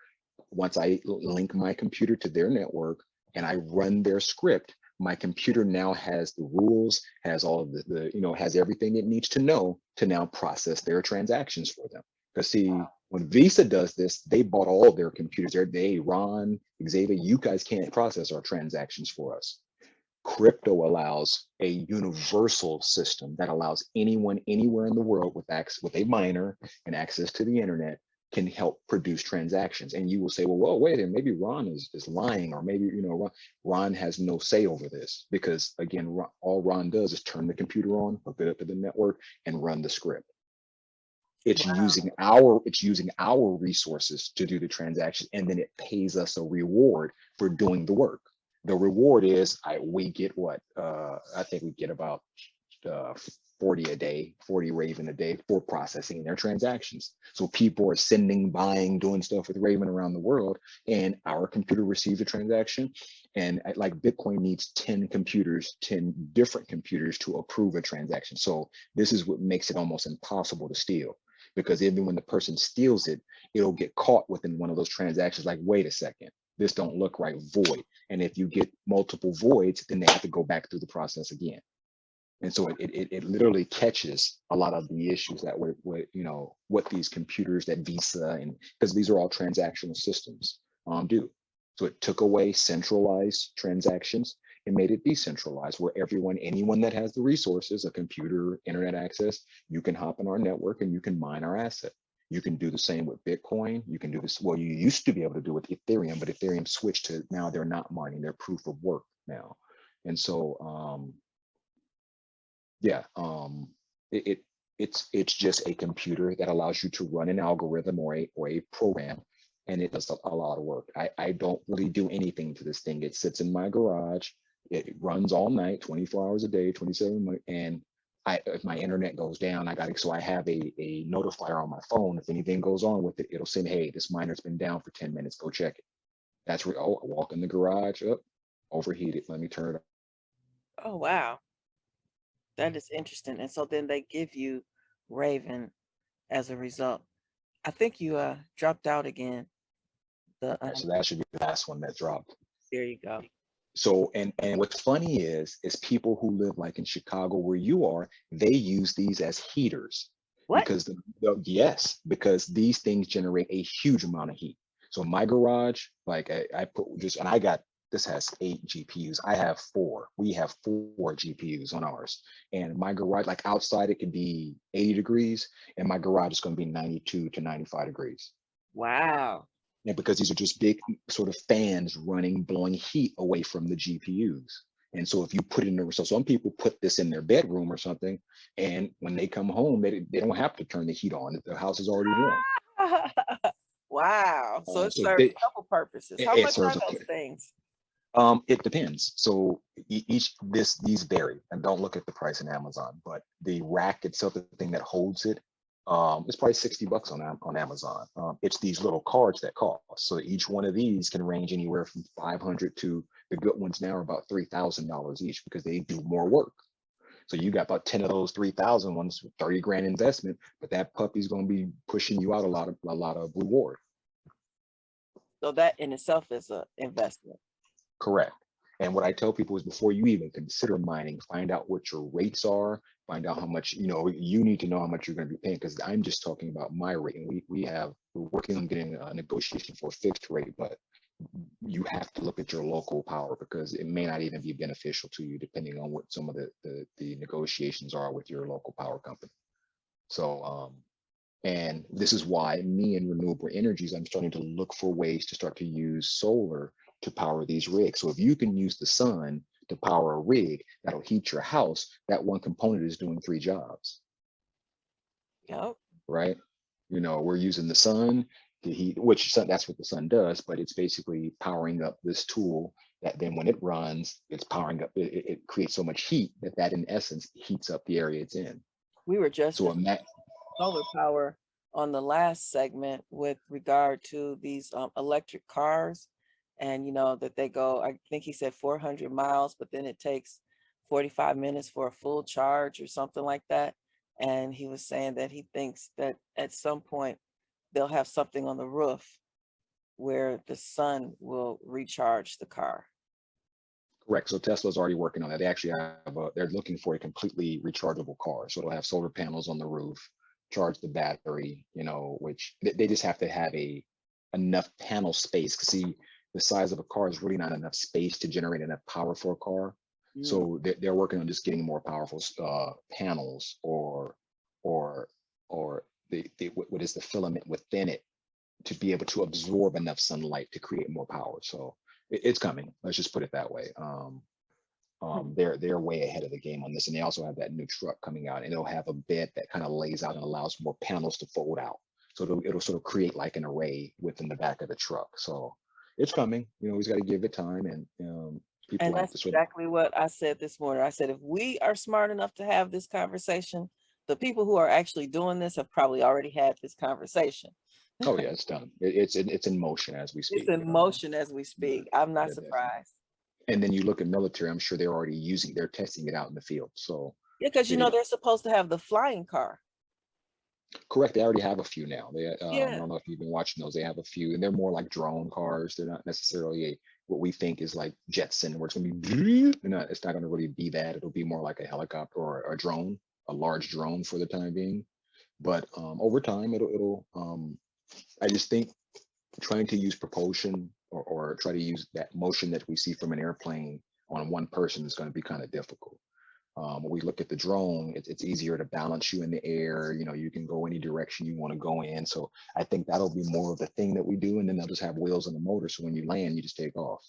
once I link my computer to their network and I run their script, my computer now has the rules, has all of has everything it needs to know to now process their transactions for them. Because see, when Visa does this, they bought all their computers. Ron, Xavier, you guys can't process our transactions for us. Crypto allows a universal system that allows anyone anywhere in the world with access, with a miner and access to the internet, can help produce transactions. And you will say, well, wait a minute, maybe Ron is lying, or maybe Ron has no say over this, because again, all Ron does is turn the computer on, hook it up to the network, and run the script. It's using our resources to do the transaction, and then it pays us a reward for doing the work. The reward is we get what I think we get about 40 a day, 40 Raven a day for processing their transactions. So people are sending, buying, doing stuff with Raven around the world, and our computer receives a transaction. And like Bitcoin needs 10 computers, 10 different computers to approve a transaction. So this is what makes it almost impossible to steal, because even when the person steals it, it'll get caught within one of those transactions. Like, wait a second, this don't look right, void. And if you get multiple voids, then they have to go back through the process again. And so it literally catches a lot of the issues that what these computers that Visa, and because these are all transactional systems, do. So it took away centralized transactions and made it decentralized, where anyone that has the resources, a computer, internet access, you can hop on our network and you can mine our asset. You can do the same with Bitcoin. You can do this. Well, you used to be able to do it with Ethereum, but Ethereum switched to, now they're not mining, they're proof of work now. And so yeah, it's just a computer that allows you to run an algorithm or a program, and it does a lot of work. I don't really do anything to this thing. It sits in my garage. It runs all night, 24 hours a day, 27 months. And if my internet goes down, I have a notifier on my phone. If anything goes on with it, it'll send, hey, this miner's been down for 10 minutes. Go check it. That's where, I walk in the garage, up, overheated. Let me turn it Oh, wow. That is interesting. And so then they give you Raven as a result. I think you dropped out again. The on. So that should be the last one that dropped. There you go. So, and what's funny is people who live like in Chicago where you are, they use these as heaters, What? because yes, because these things generate a huge amount of heat. So my garage, like I put just, and this has 8 GPUs. I have 4. We have 4 GPUs on ours. And my garage, like outside, it could be 80 degrees, and my garage is going to be 92 to 95 degrees. Wow. And because these are just big sort of fans running, blowing heat away from the GPUs. And so if you put it in so some people put this in their bedroom or something, and when they come home, they don't have to turn the heat on. The house is already warm. Wow. So it So serves a couple purposes. How it much are serves those things? it depends. So these vary, and don't look at the price in Amazon, but the rack itself, the thing that holds it, it's probably $60 on Amazon. It's these little cards that cost. So each one of these can range anywhere from 500 to the good ones now are about $3,000 each, because they do more work. So you got about 10 of those 3,000 ones, 30 grand investment, but that puppy's going to be pushing you out a lot of reward. So that in itself is an investment. Correct. And what I tell people is, before you even consider mining, find out what your rates are, find out how much, you need to know how much you're going to be paying, because I'm just talking about my rate. And we're working on getting a negotiation for a fixed rate, but you have to look at your local power, because it may not even be beneficial to you depending on what some of the negotiations are with your local power company. So, and this is why me and renewable energies, I'm starting to look for ways to start to use solar to power these rigs. So if you can use the sun to power a rig that'll heat your house, that one component is doing 3 jobs, Yep. right? We're using the sun to heat, that's what the sun does, but it's basically powering up this tool that then when it runs, it's powering up, it creates so much heat that in essence heats up the area it's in. We were just So discussing solar power on the last segment with regard to these electric cars, and that they go, I think he said 400 miles, but then it takes 45 minutes for a full charge or something like that. And he was saying that he thinks that at some point they'll have something on the roof where the sun will recharge the car. Correct. So Tesla's already working on that. They actually they're looking for a completely rechargeable car. So it'll have solar panels on the roof, charge the battery, which they just have to have enough panel space. Cause see, the size of a car is really not enough space to generate enough power for a car. So they're working on just getting more powerful panels or what is the filament within it to be able to absorb enough sunlight to create more power. So it's coming. Let's just put it that way. They're way ahead of the game on this, and they also have that new truck coming out, and it'll have a bed that kind of lays out and allows more panels to fold out. So it'll sort of create like an array within the back of the truck. So it's coming. He's got to give it time, and people And have that's to sort exactly what I said this morning. I said, if we are smart enough to have this conversation, the people who are actually doing this have probably already had this conversation. Oh yeah, it's done. It's in motion as we speak. It's in motion as we speak. I'm not surprised. And then you look at military, I'm sure they're testing it out in the field. So yeah, because they're supposed to have the flying car. Correct. They already have a few now. I Yeah. don't know if you've been watching those. They have a few, and they're more like drone cars. They're not necessarily what we think is like Jetson, where it's going to be. It's not going to really be that. It'll be more like a helicopter or a drone, a large drone for the time being. But over time, it'll. I just think trying to use propulsion or try to use that motion that we see from an airplane on one person is going to be kind of difficult. When we look at the drone, it's easier to balance you in the air. You can go any direction you want to go in. So I think that'll be more of the thing that we do. And then they'll just have wheels on the motor. So when you land, you just take off.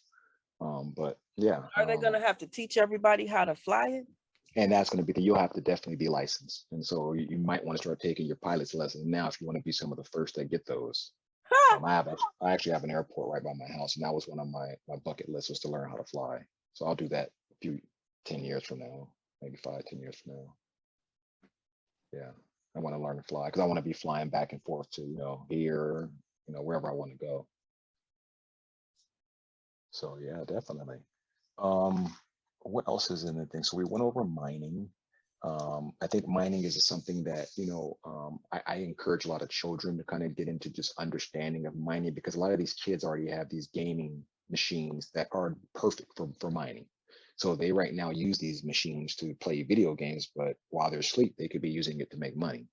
But yeah. Are they going to have to teach everybody how to fly it? And that's going to be, you'll have to definitely be licensed. And so you might want to start taking your pilot's lessons now if you want to be some of the first that get those. I actually have an airport right by my house, and that was one of my bucket lists, was to learn how to fly. So I'll do that 10 years from now, maybe 5-10 years from now. Yeah, I want to learn to fly because I want to be flying back and forth to here, wherever I want to go. So yeah, definitely. What else is in the thing? So we went over mining. I think mining is something that, I encourage a lot of children to kind of get into just understanding of mining, because a lot of these kids already have these gaming machines that are perfect for mining. So they right now use these machines to play video games, but while they're asleep, they could be using it to make money.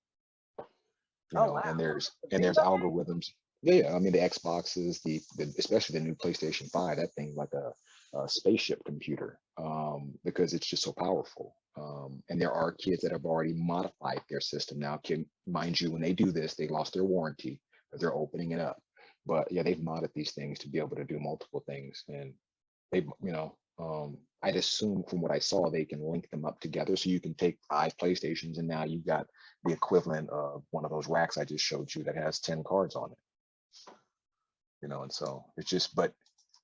Wow. And there's algorithms. Yeah, I mean the Xboxes, especially the new PlayStation 5, that thing's like a spaceship computer, because it's just so powerful. And there are kids that have already modified their system now. Mind you, when they do this, they lost their warranty, but they're opening it up. But yeah, they've modded these things to be able to do multiple things, and they, I'd assume from what I saw, they can link them up together, so you can take 5 PlayStations, and now you've got the equivalent of one of those racks I just showed you that has 10 cards on it. And so it's just, but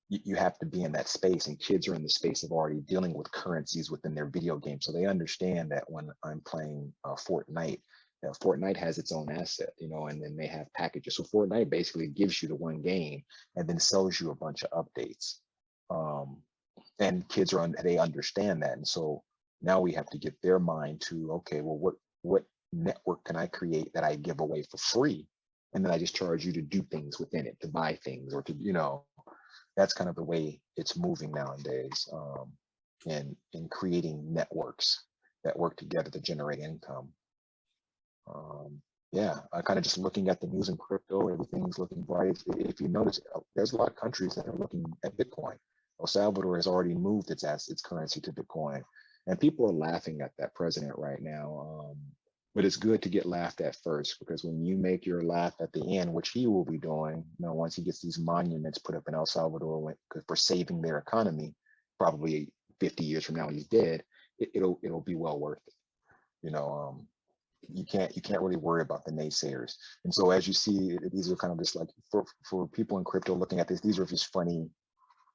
you have to be in that space, and kids are in the space of already dealing with currencies within their video game. So they understand that when I'm playing Fortnite, Fortnite has its own asset, and then they have packages. So Fortnite basically gives you the one game and then sells you a bunch of updates. And kids they understand that. And so now we have to get their mind to, okay, well, what network can I create that I give away for free? And then I just charge you to do things within it, to buy things, or to, that's kind of the way it's moving nowadays, in creating networks. that work together to generate income. Yeah, I kind of just looking at the news in crypto, everything's looking bright. If you notice, there's a lot of countries that are looking at Bitcoin. El Salvador has already moved its currency to Bitcoin, and people are laughing at that president right now. But it's good to get laughed at first, because when you make your laugh at the end, which he will be doing, once he gets these monuments put up in El Salvador for saving their economy, probably 50 years from now he's dead, it'll be well worth it. You can't really worry about the naysayers. And so as you see, these are kind of just like for people in crypto looking at this, these are just funny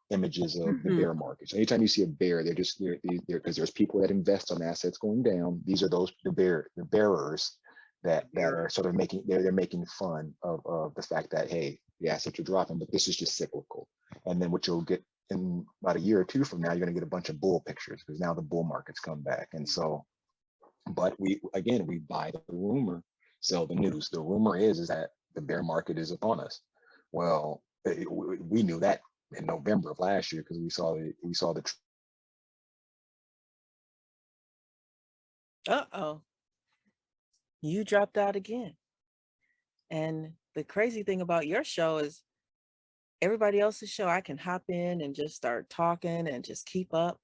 images of the bear market. So anytime you see a bear, they're because there's people that invest on assets going down. These are the bearers that are sort of they're making fun of the fact that, hey, the assets are dropping, but this is just cyclical. And then what you'll get in about a year or two from now, you're going to get a bunch of bull pictures, because now the bull market's come back. And so, but we buy the rumor, sell the news. The rumor is that the bear market is upon us. Well, we knew that in November of last year, because we saw the Uh-oh, you dropped out again. And the crazy thing about your show is everybody else's show, I can hop in and just start talking and just keep up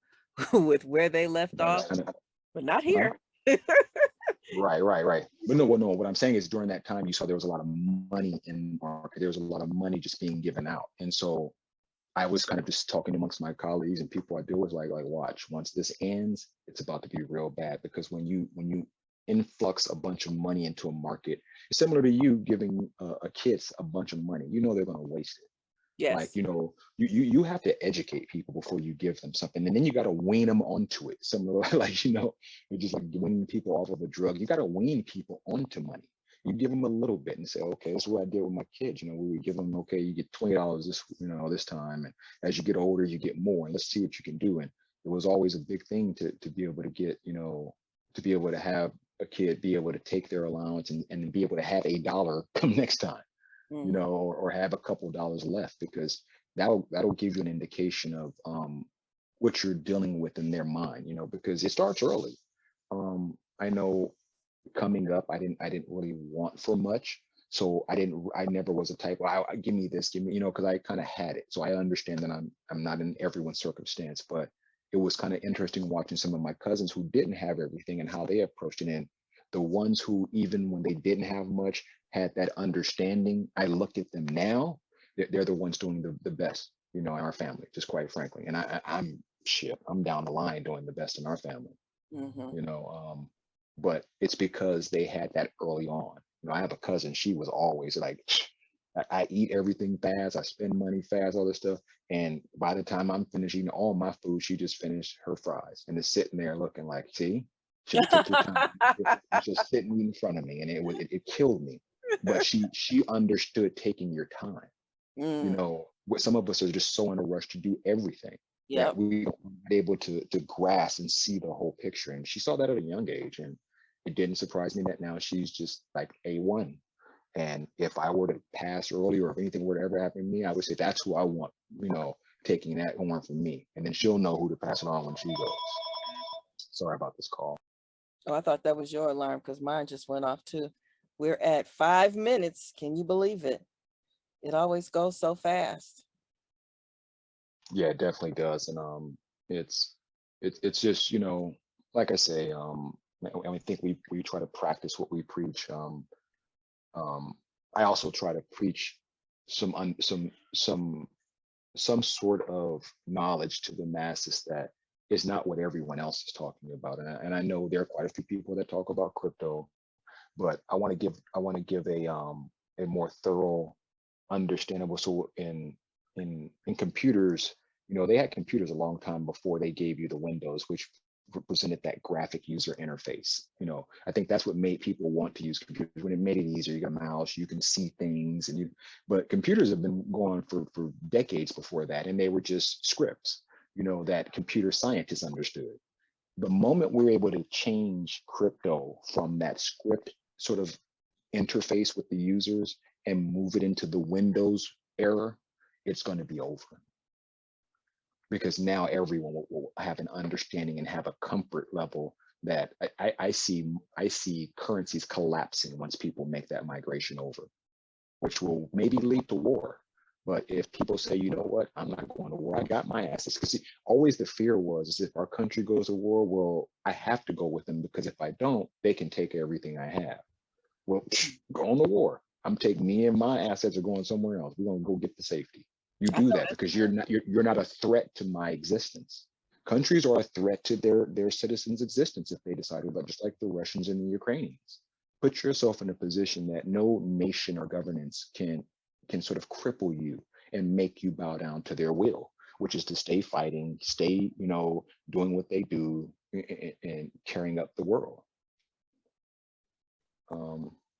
with where they left off, but not here. Right. But no, what I'm saying is during that time, you saw there was a lot of money in the market. There was a lot of money just being given out. And so I was kind of just talking amongst my colleagues and people I deal with, like watch, once this ends, it's about to be real bad. Because when you influx a bunch of money into a market, it's similar to you giving a kids a bunch of money. They're going to waste it. Yes. Like, you have to educate people before you give them something, and then you got to wean them onto it. Similar, like, you're just like weaning people off of a drug. You got to wean people onto money. You give them a little bit and say, okay, this is what I did with my kids. We would give them, okay, you get $20 this time, and as you get older, you get more, and let's see what you can do. And it was always a big thing to be able to get, to be able to have a kid be able to take their allowance and be able to have $1 come next time. Or have a couple of dollars left, because that'll give you an indication of what you're dealing with in their mind, because it starts early. I know coming up, I didn't really want for much. So I never was a type, well, give me this, give me, because I kind of had it. So I understand that I'm not in everyone's circumstance, but it was kind of interesting watching some of my cousins who didn't have everything and how they approached it. And the ones who, even when they didn't have much, had that understanding, I look at them now, they're the ones doing the best, in our family, just quite frankly. And I'm down the line doing the best in our family, but it's because they had that early on. I have a cousin, she was always like, I eat everything fast, I spend money fast, all this stuff. And by the time I'm finished eating all my food, she just finished her fries and is sitting there looking like, see, should have took your time. It's just sitting in front of me, and it killed me. But she understood taking your time. What some of us are just so in a rush to do everything that we aren't able to grasp and see the whole picture. And she saw that at a young age, and it didn't surprise me that now she's just like A1. And if I were to pass early, or if anything were to ever happen to me, I would say that's who I want, taking that on from me. And then she'll know who to pass it on when she goes. Sorry about this call. Oh, I thought that was your alarm, because mine just went off too. We're at 5 minutes. Can you believe it? It always goes so fast. Yeah, it definitely does. And it's just, like I say, I think we try to practice what we preach. I also try to preach some sort of knowledge to the masses that is not what everyone else is talking about. And I know there are quite a few people that talk about crypto, but I want to give a more thorough, understandable. So in computers, they had computers a long time before they gave you the Windows, which represented that graphic user interface. I think that's what made people want to use computers. When it made it easier, you got a mouse, you can see things, but computers have been going for decades before that, and they were just scripts, that computer scientists understood. The moment we're able to change crypto from that script sort of interface with the users and move it into the Windows era, it's going to be over. Because now everyone will have an understanding and have a comfort level that I see currencies collapsing once people make that migration over, which will maybe lead to war. But if people say, you know what, I'm not going to war, I got my assets. Because always the fear was, is if our country goes to war, well, I have to go with them, because if I don't, they can take everything I have. Well, go on the war. I'm taking, me and my assets are going somewhere else. We're gonna go get the safety. You I do know that because you're not a threat to my existence. Countries are a threat to their citizens' existence if they decide to, just like the Russians and the Ukrainians. Put yourself in a position that no nation or governance can sort of cripple you and make you bow down to their will, which is to stay fighting, stay, doing what they do and carrying up the world.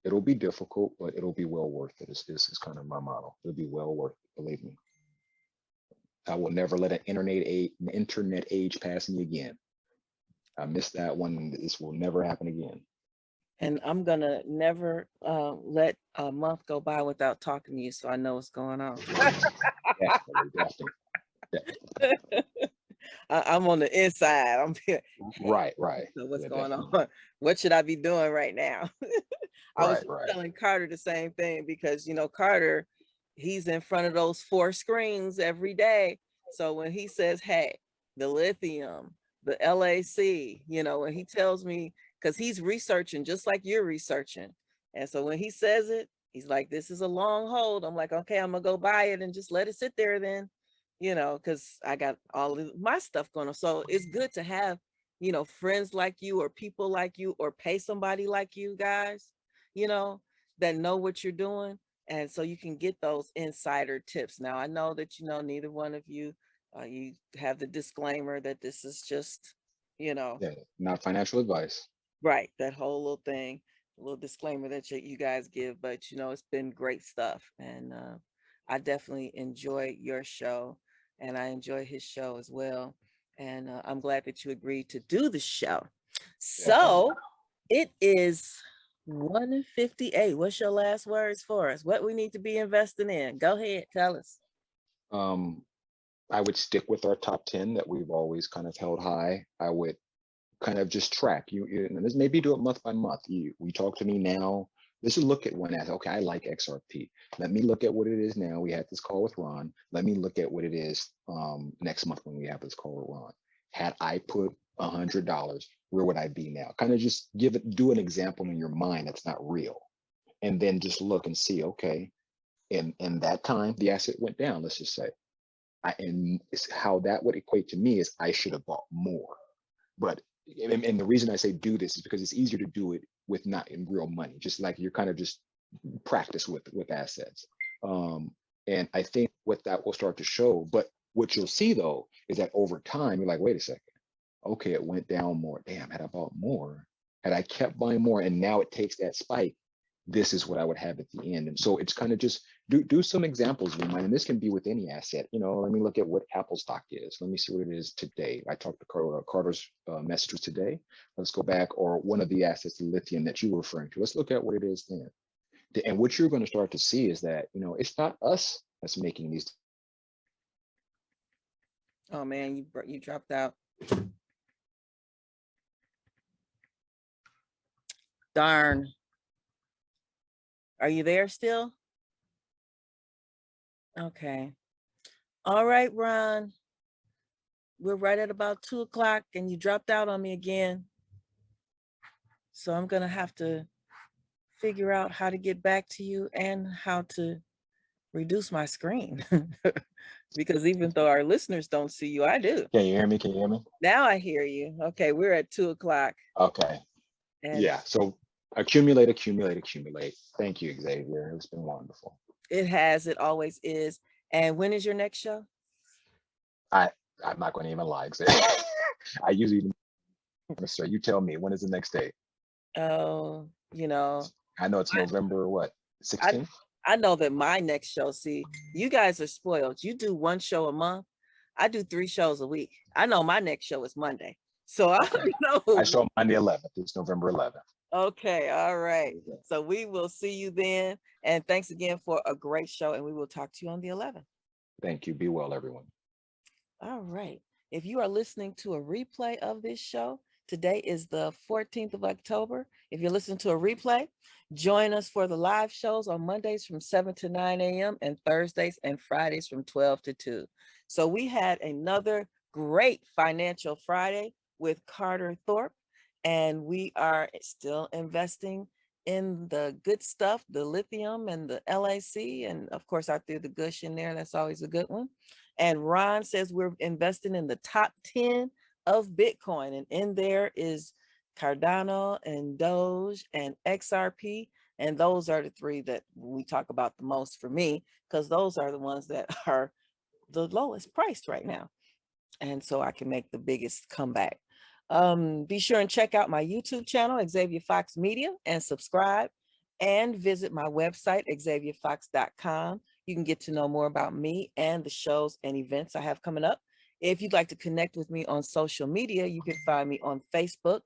It'll be difficult, but it'll be well worth it. Is kind of my motto. It'll be well worth it, believe me. I will never let an internet age pass me again. I missed that one. This will never happen again. And I'm gonna never let a month go by without talking to you, so I know what's going on. Definitely. I'm on the inside. I'm here. Right. So what's Yeah, going definitely. on? What should I be doing right now? I was Right. telling Carter the same thing, because Carter, he's in front of those 4 screens every day. So when he says, hey, the lithium, the LAC, when he tells me, because he's researching just like you're researching. And so when he says it, he's like, this is a long hold. I'm like, okay, I'm gonna go buy it and just let it sit there then, because I got all of my stuff going on. So it's good to have, friends like you or people like you, or pay somebody like you guys, that know what you're doing. And so you can get those insider tips. Now, I know that, neither one of you, you have the disclaimer that this is just, Yeah, not financial advice. right, that whole little thing, a little disclaimer that you guys give, but it's been great stuff. And I definitely enjoy your show, and I enjoy his show as well. And I'm glad that you agreed to do the show. Definitely. So it is 1:58. What's your last words for us? What we need to be investing in? Go ahead, tell us. I would stick with our top 10 that we've always kind of held high. I would kind of just track and this, maybe do it month by month. We talk to me now. This is look at one as, okay, I like XRP. Let me look at what it is now. We had this call with Ron. Let me look at what it is next month when we have this call with Ron. Had I put $100, where would I be now? Kind of just do an example in your mind that's not real. And then just look and see, okay, in that time, the asset went down, let's just say. And how that would equate to me is I should have bought more. But and the reason I say do this is because it's easier to do it with not in real money, just like you're kind of just practice with assets. And I think what that will start to show, but what you'll see though is that over time you're like, wait a second, okay, it went down more. Damn, had I bought more, had I kept buying more, and now it takes that spike, this is what I would have at the end. And so it's kind of just do some examples in your mind. And this can be with any asset. Let me look at what Apple stock is. Let me see what it is today. I talked to Carter's message was today. Let's go back, or one of the assets, the lithium that you were referring to. Let's look at what it is then. And what you're going to start to see is that, it's not us that's making these. Oh man, you dropped out. Darn. Are you there still? Okay. All right, Ron. We're right at about 2:00 and you dropped out on me again. So I'm gonna have to figure out how to get back to you and how to reduce my screen. Because even though our listeners don't see you, I do. Can you hear me? Can you hear me? Now I hear you. Okay, we're at 2:00. Okay. And yeah. So accumulate. Thank you, Xavier. It's been wonderful. it always is. And when is your next show? I'm not going to even lie, Xavier. I usually, sir, you tell me, when is the next day? Oh, I know it's November, what, 16th? I know that my next show, see, you guys are spoiled. You do 1 show a month. I do 3 shows a week. I know my next show is Monday. So I don't know. I show Monday 11th. It's November 11th. Okay. All right. So we will see you then. And thanks again for a great show. And we will talk to you on the 11th. Thank you. Be well, everyone. All right. If you are listening to a replay of this show, Today is the 14th of October. If you're listening to a replay, join us for the live shows on Mondays from 7 to 9 a.m. and Thursdays and Fridays from 12 to 2. So we had another great Financial Friday with Carter Thorpe, and we are still investing in the good stuff, the lithium and the LAC, and of course I threw the Gush in there. That's always a good one. And Ron says we're investing in the top 10 of Bitcoin, and in there is Cardano and Doge and XRP, and those are the three that we talk about the most for me, because those are the ones that are the lowest priced right now, and so I can make the biggest comeback. Be sure and check out my YouTube channel, Xavier Fox Media, and subscribe, and visit my website, xavierfox.com. You can get to know more about me and the shows and events I have coming up. If you'd like to connect with me on social media, you can find me on Facebook,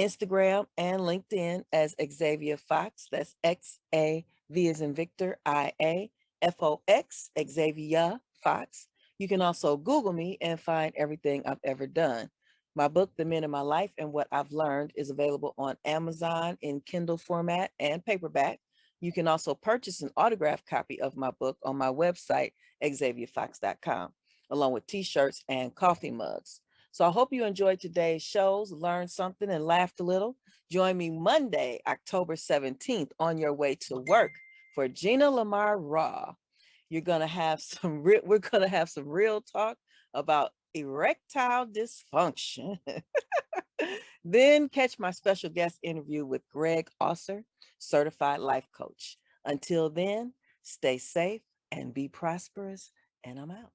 Instagram, and LinkedIn as Xavier Fox. That's X-A-V as in Victor, I-A-F-O-X, Xavier Fox. You can also Google me and find everything I've ever done. My book, The Men in My Life and What I've Learned, is available on Amazon in Kindle format and paperback. You can also purchase an autographed copy of my book on my website, xavierfox.com, along with t-shirts and coffee mugs. So I hope you enjoyed today's shows, learned something, and laughed a little. Join me Monday, October 17th on your way to work for Gina Lamar Raw. You're gonna have some we're gonna have some real talk about erectile dysfunction. Then catch my special guest interview with Greg Osser, certified life coach. Until then, stay safe and be prosperous, and I'm out.